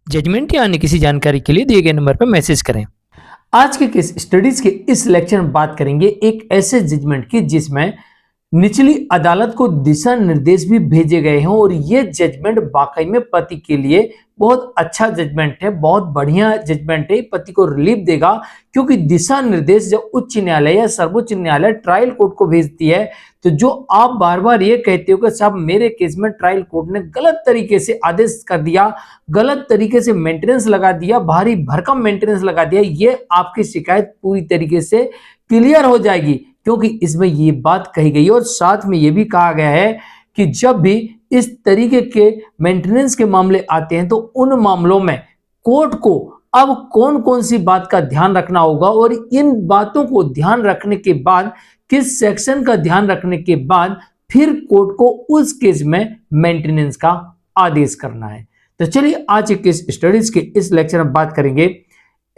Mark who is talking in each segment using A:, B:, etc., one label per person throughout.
A: Judgement या अन्य किसी जानकारी के लिए दिए गए नंबर पर मैसेज करें। आज के केस स्टडीज के इस लेक्चर में बात करेंगे एक ऐसे जजमेंट की जिसमें निचली अदालत को दिशा निर्देश भी भेजे गए हैं और ये जजमेंट वाकई में पति के लिए बहुत अच्छा जजमेंट है, बहुत बढ़िया जजमेंट है। पति को रिलीफ देगा क्योंकि दिशा निर्देश जब उच्च न्यायालय या सर्वोच्च न्यायालय ट्रायल कोर्ट को भेजती है तो जो आप बार बार ये कहते हो कि साहब मेरे केस में ट्रायल कोर्ट ने गलत तरीके से आदेश कर दिया, गलत तरीके से मेंटेनेंस लगा दिया, भारी भरकम मेंटेनेंस लगा दिया, ये आपकी शिकायत पूरी तरीके से क्लियर हो जाएगी क्योंकि इसमें ये बात कही गई है और साथ में ये भी कहा गया है कि जब भी इस तरीके के मेंटेनेंस के मामले आते हैं तो उन मामलों में कोर्ट को अब कौन कौन सी बात का ध्यान रखना होगा और इन बातों को ध्यान रखने के बाद किस सेक्शन का ध्यान रखने के बाद फिर कोर्ट को उस केस में मेंटेनेंस का आदेश करना है। तो चलिए आज के केस स्टडीज के इस लेक्चर में बात करेंगे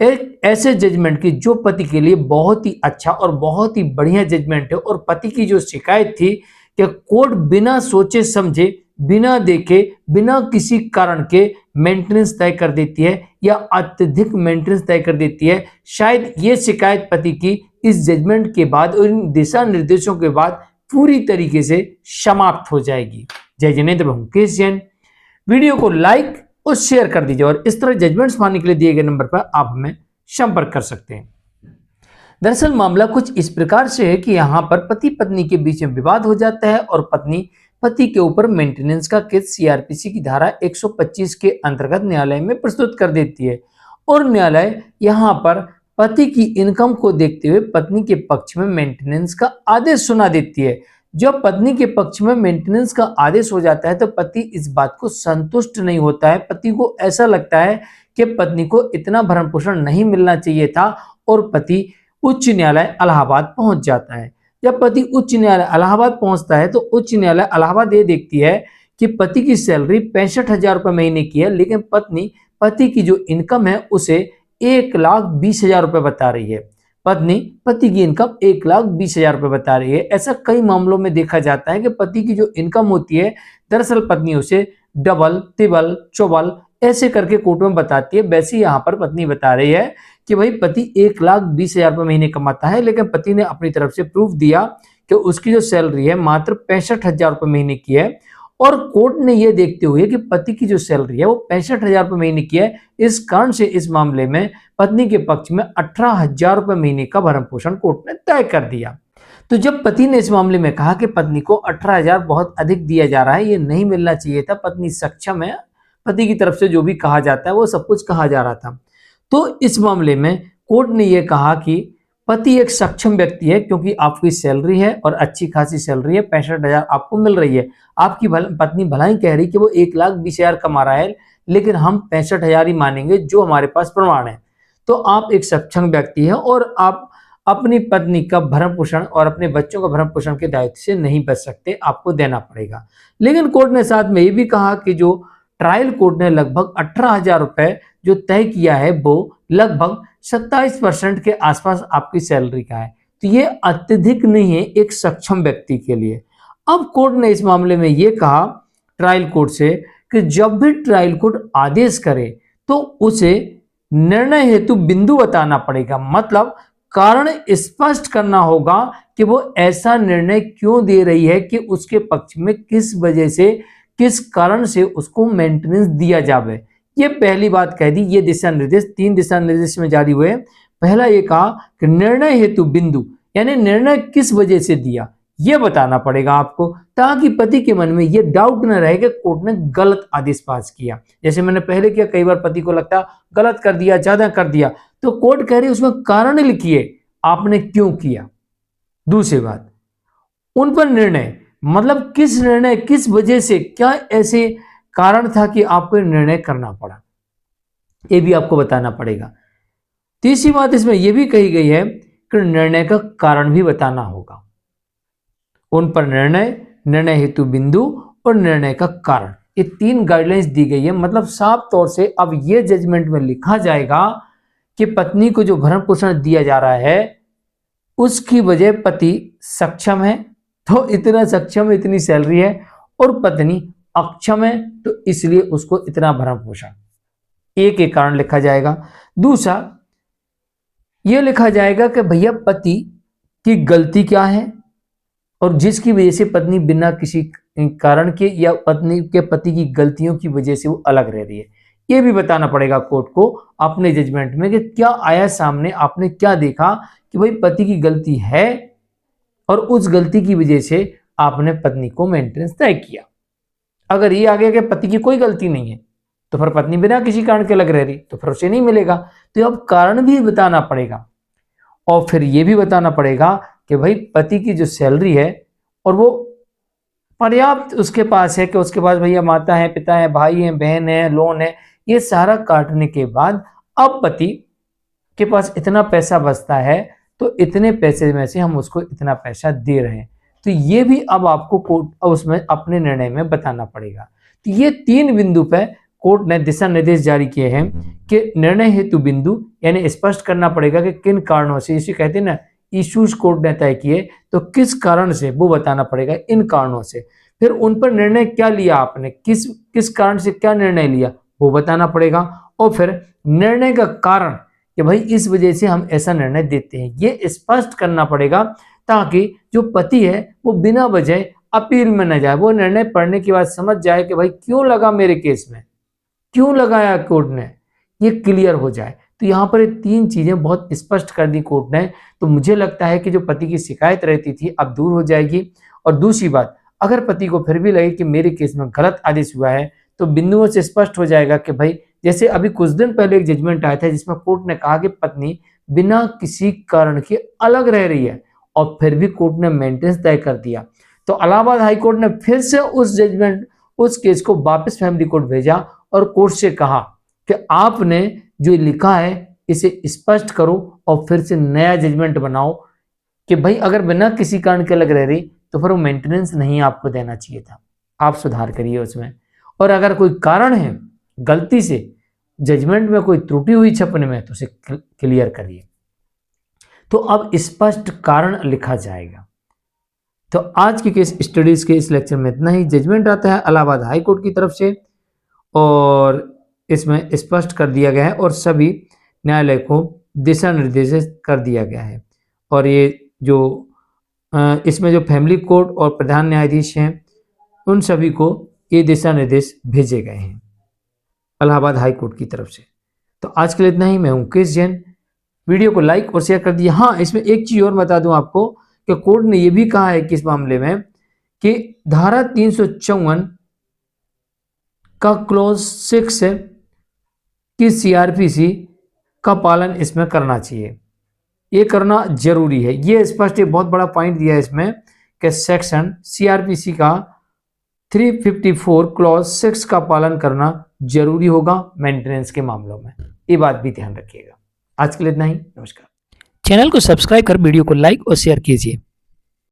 A: एक ऐसे जजमेंट की जो पति के लिए बहुत ही अच्छा और बहुत ही बढ़िया जजमेंट है। और पति की जो शिकायत थी कि कोर्ट बिना सोचे समझे, बिना देखे, बिना किसी कारण के मेंटेनेंस तय कर देती है या अत्यधिक मेंटेनेंस तय कर देती है, शायद ये शिकायत पति की इस जजमेंट के बाद और इन दिशा निर्देशों के बाद पूरी तरीके से समाप्त हो जाएगी। जय जिनेंद्र मुकेश जैन। वीडियो को लाइक और शेयर कर दीजिए और इस तरह जजमेंट्स पाने के लिए दिए गए नंबर पर आप हमें संपर्क कर सकते हैं। दरअसल मामला कुछ इस प्रकार से है कि यहाँ पर पति पत्नी के बीच में विवाद हो जाता है और पत्नी पति के ऊपर मेंटेनेंस का केस सीआरपीसी की धारा 125 के अंतर्गत न्यायालय में प्रस्तुत कर देती है और न्यायालय यहाँ पर पति की इनकम को देखते हुए पत्नी के पक्ष में मेंटेनेंस का आदेश सुना देती है। जब पत्नी के पक्ष में मेंटेनेंस का आदेश हो जाता है तो पति इस बात को संतुष्ट नहीं होता है। पति को ऐसा लगता है कि पत्नी को इतना भरण पोषण नहीं मिलना चाहिए था और पति उच्च न्यायालय इलाहाबाद पहुंच जाता है। जब पति उच्च न्यायालय इलाहाबाद पहुंचता है तो उच्च न्यायालय इलाहाबाद ये देखती है कि पति की सैलरी 65,000 रुपये महीने की है, लेकिन पत्नी पति की जो इनकम है उसे 1,20,000 रुपये बता रही है। पत्नी पति की इनकम 1,20,000 रुपये बता रही है। ऐसा कई मामलों में देखा जाता है कि पति की जो इनकम होती है दरअसल पत्नी उसे डबल, तिबल, चौबल ऐसे करके कोर्ट में बताती है। वैसे यहाँ पर पत्नी बता रही है कि भाई पति 1,20,000 रुपये महीने कमाता है, लेकिन पति ने अपनी तरफ से प्रूफ दिया कि उसकी जो सैलरी है मात्र 65,000 रुपये महीने की है और कोर्ट ने यह देखते हुए कि पति की जो सैलरी है वो 65,000 रुपये महीने की है, इस कारण से इस मामले में पत्नी के पक्ष में 18,000 रुपये महीने का भरण पोषण कोर्ट ने तय कर दिया। तो जब पति ने इस मामले में कहा कि पत्नी को 18,000 बहुत अधिक दिया जा रहा है, ये नहीं मिलना चाहिए था, पत्नी सक्षम है, पति की तरफ से जो भी कहा जाता है वो सब कुछ कहा जा रहा था, तो इस मामले में कोर्ट ने यह कहा कि पति एक सक्षम व्यक्ति है क्योंकि आपकी सैलरी है और अच्छी खासी सैलरी है, 65,000 आपको मिल रही है। आपकी पत्नी भलाई कह रही कि वो 1,20,000 कमा रहा है, लेकिन हम 65,000 ही मानेंगे जो हमारे पास प्रमाण है। तो आप एक सक्षम व्यक्ति हैं और आप अपनी पत्नी का भरण पोषण और अपने बच्चों का भरण पोषण के दायित्व से नहीं बच सकते, आपको देना पड़ेगा। लेकिन कोर्ट ने साथ में ये भी कहा कि जो ट्रायल कोर्ट ने लगभग 18,000 रुपए जो तय किया है वो लगभग 27% के आसपास आपकी सैलरी का है, तो ये अत्यधिक नहीं है एक सक्षम व्यक्ति के लिए। अब कोर्ट ने इस मामले में ये कहा ट्रायल कोर्ट से कि जब भी ट्रायल कोर्ट आदेश करे तो उसे निर्णय हेतु बिंदु बताना पड़ेगा, मतलब कारण स्पष्ट करना होगा कि वो ऐसा निर्णय क्यों दे रही है कि उसके पक्ष में किस वजह से, किस कारण से उसको मेंटेनेंस दिया जावे। ये पहली बात कह दी। ये दिशा निर्देश 3 दिशा निर्देश में जारी हुए। पहला ये कहा कि निर्णय हेतु बिंदु यानी निर्णय किस वजह से दिया ये बताना पड़ेगा आपको, ताकि पति के मन में ये डाउट न रहे कि कोर्ट ने गलत आदेश पास किया। जैसे मैंने पहले किया, कई बार पति को लगता गलत कर दिया, ज्यादा कर दिया, तो कोर्ट कह रही उसमें कारण लिखिए आपने क्यों किया। दूसरी बात, उन पर निर्णय मतलब किस निर्णय, किस वजह से, क्या ऐसे कारण था कि आपको निर्णय करना पड़ा, ये भी आपको बताना पड़ेगा। तीसरी बात इसमें यह भी कही गई है कि निर्णय का कारण भी बताना होगा। उन पर निर्णय, निर्णय हेतु बिंदु और निर्णय का कारण, ये 3 गाइडलाइंस दी गई है। मतलब साफ तौर से अब ये जजमेंट में लिखा जाएगा कि पत्नी को जो भरण पोषण दिया जा रहा है उसकी वजह पति सक्षम है तो इतना सक्षम, इतनी सैलरी है, और पत्नी अक्षम है तो इसलिए उसको इतना भरण पोषण। एक एक कारण लिखा जाएगा। दूसरा यह लिखा जाएगा कि भैया पति की गलती क्या है और जिसकी वजह से पत्नी बिना किसी कारण के या पत्नी के पति की गलतियों की वजह से वो अलग रह रही है, ये भी बताना पड़ेगा कोर्ट को अपने जजमेंट में कि क्या आया सामने, आपने क्या देखा कि भाई पति की गलती है और उस गलती की वजह से आपने पत्नी को मेंटेनेंस तय किया। अगर ये आ गया कि पति की कोई गलती नहीं है तो फिर पत्नी बिना किसी कारण के लग रह रही तो फिर उसे नहीं मिलेगा। तो अब कारण भी बताना पड़ेगा और फिर ये भी बताना पड़ेगा कि भाई पति की जो सैलरी है और वो पर्याप्त उसके पास है कि उसके पास भैया माता है, पिता है, भाई है, बहन है, लोन है, ये सारा काटने के बाद अब पति के पास इतना पैसा बचता है तो इतने पैसे में से हम उसको इतना पैसा दे रहे हैं। तो ये भी अब आपको कोर्ट उसमें अपने निर्णय में बताना पड़ेगा। तो ये 3 बिंदु पे कोर्ट ने दिशा निर्देश जारी किए हैं कि निर्णय हेतु बिंदु यानी स्पष्ट करना पड़ेगा कि किन कारणों से, इसे कहते हैं ना इश्यूज कोर्ट ने तय किए, तो किस कारण से वो बताना पड़ेगा, इन कारणों से। फिर उन पर निर्णय क्या लिया आपने, किस कारण से क्या निर्णय लिया वो बताना पड़ेगा और फिर निर्णय का कारण कि भाई इस वजह से हम ऐसा निर्णय देते हैं, ये स्पष्ट करना पड़ेगा ताकि जो पति है वो बिना वजह अपील में न जाए। वो निर्णय पढ़ने के बाद समझ जाए कि भाई क्यों लगा मेरे केस में, क्यों लगाया कोर्ट ने, ये क्लियर हो जाए। तो यहाँ पर ये 3 चीजें बहुत स्पष्ट कर दी कोर्ट ने। तो मुझे लगता है कि जो पति की शिकायत रहती थी अब दूर हो जाएगी। और दूसरी बात, अगर पति को फिर भी लगे कि मेरे केस में गलत आदेश हुआ है तो बिंदुओं से स्पष्ट हो जाएगा कि भाई जैसे अभी कुछ दिन पहले एक जजमेंट आया था जिसमें कोर्ट ने कहा कि पत्नी बिना किसी कारण के अलग रह रही है और फिर भी कोर्ट ने मेंटेनेंस तय कर दिया। तो इलाहाबाद हाई कोर्ट ने फिर से उस केस को वापस फैमिली कोर्ट भेजा और कोर्ट से कहा कि आपने जो लिखा है इसे स्पष्ट करो और फिर से नया जजमेंट बनाओ कि भाई अगर बिना किसी कारण के लग रह रही तो फिर वो मेंटेनेंस नहीं आपको देना चाहिए था, आप सुधार करिए उसमें। और अगर कोई कारण है गलती से जजमेंट में कोई त्रुटि हुई छपने में तो उसे क्लियर करिए। तो अब स्पष्ट कारण लिखा जाएगा। तो आज की केस स्टडीज के इस लेक्चर में इतना ही। जजमेंट आता है इलाहाबाद हाई कोर्ट की तरफ से और इसमें स्पष्ट कर दिया गया है और सभी न्यायालय को दिशा निर्देश कर दिया गया है। और ये जो इसमें जो फैमिली कोर्ट और प्रधान न्यायाधीश हैं उन सभी को ये दिशा निर्देश भेजे गए हैं इलाहाबाद हाई कोर्ट की तरफ से। तो आज के लिए इतना ही। मैं हूं मुकेश जैन। वीडियो को लाइक और शेयर कर दिया। हाँ, इसमें एक चीज और बता दूं आपको कि कोर्ट ने यह भी कहा है कि इस मामले में कि धारा 354 का क्लॉज 6 है कि सीआरपीसी का पालन इसमें करना चाहिए, ये करना जरूरी है। ये स्पष्ट एक बहुत बड़ा पॉइंट दिया है इसमें कि सेक्शन सीआरपीसी का 354 क्लॉज 6 का पालन करना जरूरी होगा मेंटेनेंस के मामलों में। ये बात भी ध्यान रखिएगा। आज के लिए इतना ही। नमस्कार। चैनल को सब्सक्राइब कर वीडियो को लाइक और शेयर कीजिए।